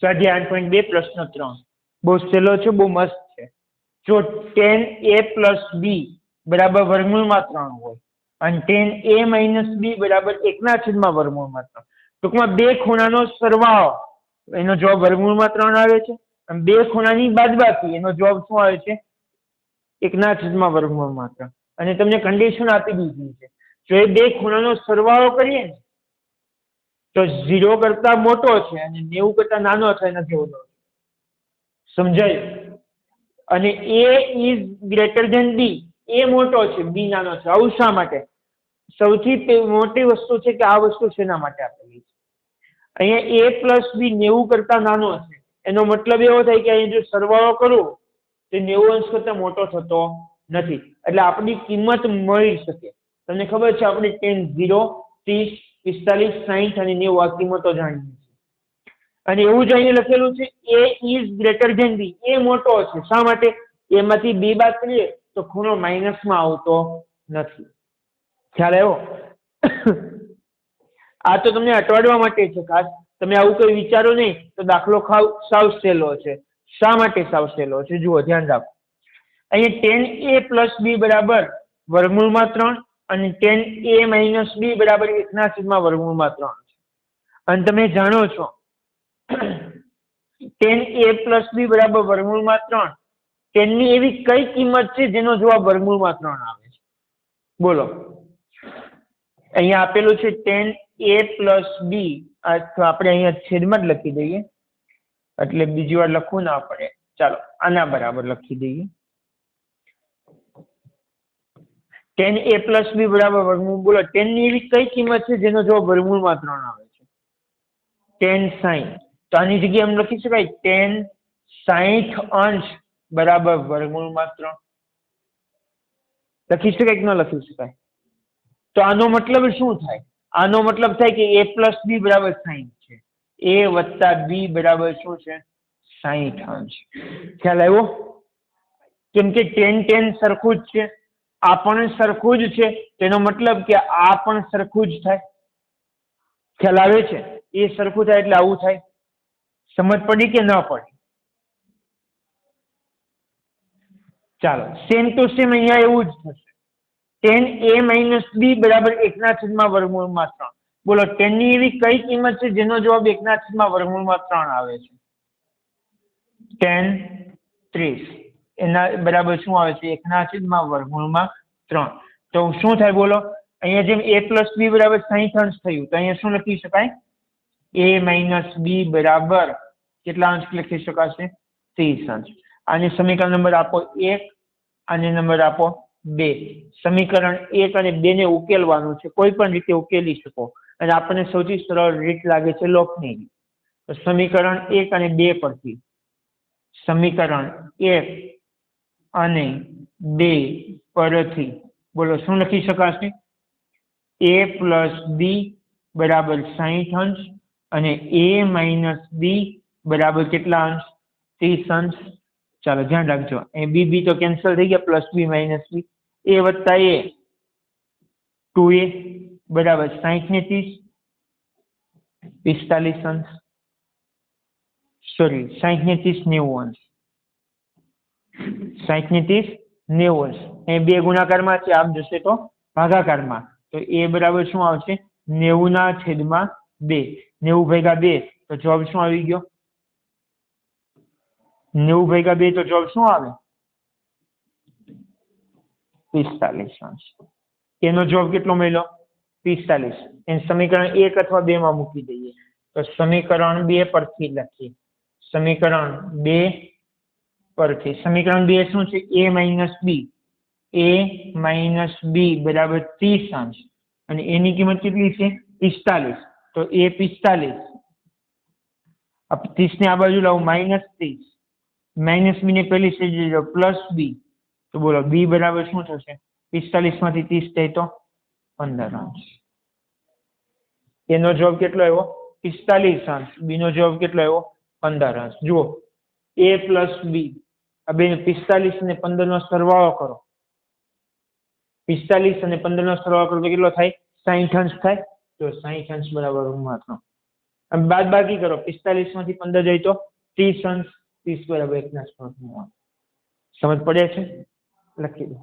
સ્વાધ્યાય 8.2 પ્રશ્ન 3 બહુ સહેલો છે, બહુ મસ્ત છે. જો tan a પ્લસ b બરાબર વર્ગમૂળમાં 3 હોય અને tan a માઇનસ b બરાબર 1/3 વર્ગમૂળમાં 3, ટૂંકમાં બે ખૂણાનો સરવાળો એનો જવાબ વર્ગમૂળમાં 3 આવે છે, અને બે ખૂણાની બાદબાકી એનો જવાબ શું આવે છે? 1/3 વર્ગમૂળમાં 3. અને તમને કન્ડિશન આપી દીધી છે, જો એ બે ખૂણાનો સરવાળો કરીએ ને તો 0 કરતા મોટો છે અને 90 કરતા નાનો છે એના જેવો. સમજાયું? અને a is greater than b, એ મોટો છે b નાનો છે. આવું શા માટે? સૌથી મોટી વસ્તુ છે કે આ વસ્તુ શેના માટે આપેલી છે? અહીંયા a પ્લસ b 90 કરતા નાનો છે, એનો મતલબ એવો થાય કે અહીંયા જો સરવાળો કરું તો 90 કરતા મોટો થતો નથી, એટલે આપણી કિંમત મળી શકે. તમને ખબર છે આપણે tan 0, 30, 45, 60 અને 90 આ કિંમતો જાણીએ છીએ. અને એવું જ અહીં લખેલું છે a is greater than b, એ મોટો છે. શા માટે? એમાંથી b બાદ કરીએ તો ખૂણો માઇનસમાં આવતો નથી. ખ્યાલ આવ્યો? આ તો તમને અટવાડવા માટે છે ખાસ. તમે આવું કઈ વિચારો નહીં તો દાખલો સાવ સહેલો છે. શા માટે સાવ સહેલો છે? જુઓ, ધ્યાન રાખો. અહીંયા tan a પ્લસ b બરાબર વર્ગમૂળમાં 3 અને tan a માઇનસ b બરાબર 1/3 વર્ગમૂળમાં 3 છે. અને તમે જાણો છો tan a પ્લસ b બરાબર વર્ગમૂળમાં 3, tan ની એવી કઈ કિંમત છે જેનો જવાબ વર્ગમૂળમાં 3 આવે છે? બોલો. અહીંયા આપેલું છે tan a પ્લસ b, અથવા આપણે અહીંયા છેદમાં જ લખી દઈએ એટલે બીજી વાર લખવું ના પડે. ચાલો આના બરાબર લખી દઈએ. tan a પ્લસ b બરાબર વર્ગમૂળ, બોલો tan ની એવી કઈ કિંમત છે જેનો જવાબ વર્ગમૂળમાં 3 આવે છે? tan 60. તો આની જગ્યાએ એમ લખી શકાય tan 60 બરાબર વર્ગમૂળમાં 3. લખી શકાય કે ન લખી શકાય? તો આનો મતલબ શું થાય? આનો મતલબ થાય કે a પ્લસ b બરાબર 60 છે, a વત્તા b બરાબર શું છે? 60. ખ્યાલ આવ્યો? કેમ કે tan સરખું જ છે, આ પણ સરખું જ છે, તેનો મતલબ કે આ પણ સરખું જ થાય. ખ્યાલ આવે છે? એ સરખું થાય એટલે આવું થાય. સમજ પડી કે ન પડી? ચાલો, સેમ ટુ સેમ અહીંયા એવું જ થશે. tan a માઇનસ b બરાબર 1/3 વર્ગમૂળમાં 3. બોલો tan ની એવી કઈ કિંમત છે જેનો જવાબ 1/3 વર્ગમૂળમાં 3 આવે છે? tan 30. એના બરાબર શું આવે છે? 1/3 વર્ગમૂળમાં 3. તો શું થાય બોલો? અહીંયા જેમ a પ્લસ b બરાબર 60 થયું, તો અહીંયા શું લખી શકાય? a માઇનસ b બરાબર કેટલા અંશ લખી શકાશે? 30. આને સમીકરણ નંબર આપો 1, આને નંબર આપો 2. સમીકરણ 1 અને 2 ને ઉકેલવાનું છે, કોઈ પણ રીતે ઉકેલી શકો, અને આપણને સૌથી સરળ રીત લાગે છે લોકની રીત. તો સમીકરણ 1 અને 2 પરથી સમીકરણ 1 અને 2 પરથી બોલો શું લખી શકાશે? a પ્લસ b બરાબર 60 અંશ અને a માઇનસ b બરાબર કેટલા અંશ? 30 અંશ. ચાલો ધ્યાન રાખજો, એ બી તો કેન્સલ થઈ ગયા, plus B minus B. a વત્તા a 2a બરાબર 60 ને 30 45 અંશ, સોરી 60 ને 30 90 અંશ, 60 ને 30 90 અંશ. એ બે ગુણાકારમાં છે, આમ જશે તો ભાગાકારમાં. તો a બરાબર શું આવશે? 90/2. 90/2 તો જવાબ શું આવી ગયો? 90/2 તો જવાબ શું આવે? 45 અંશ. એનો જવાબ કેટલો મળ્યો? 45. એને સમીકરણ 1 અથવા 2 માં મૂકી દઈએ તો સમીકરણ 2 પરથી લખીએ. સમીકરણ 2 પરથી સમીકરણ 2 શું છે? a minus b, a minus b બરાબર 30 અંશ, અને એની કિંમત કેટલી છે? 45. તો a 45, 30 ને આ બાજુ લાવો -30, માઇનસ બી ને પહેલી સ્ટેજ પ્લસ બી. તો બોલો બી બરાબર શું થશે? 45 માંથી 30 જાય તો 15 અંશ. એનો જવાબ કેટલો આવ્યો? 45 અંશ. બી નો જવાબ કેટલો આવ્યો? 15 અંશ. જુઓ, a પ્લસ બી, આ બે 45 અને 15 નો સરવાળો કરો. 45 અને 15 નો સરવાળો કરો તો કેટલો થાય? 60 અંશ થાય. તો 60 અંશ બરાબર 3. अब बाद बाकी करो 45 માંથી 15 જાય તો 30 અંશ 30 બરાબર 1/3 સમજ પડે છે લખી દો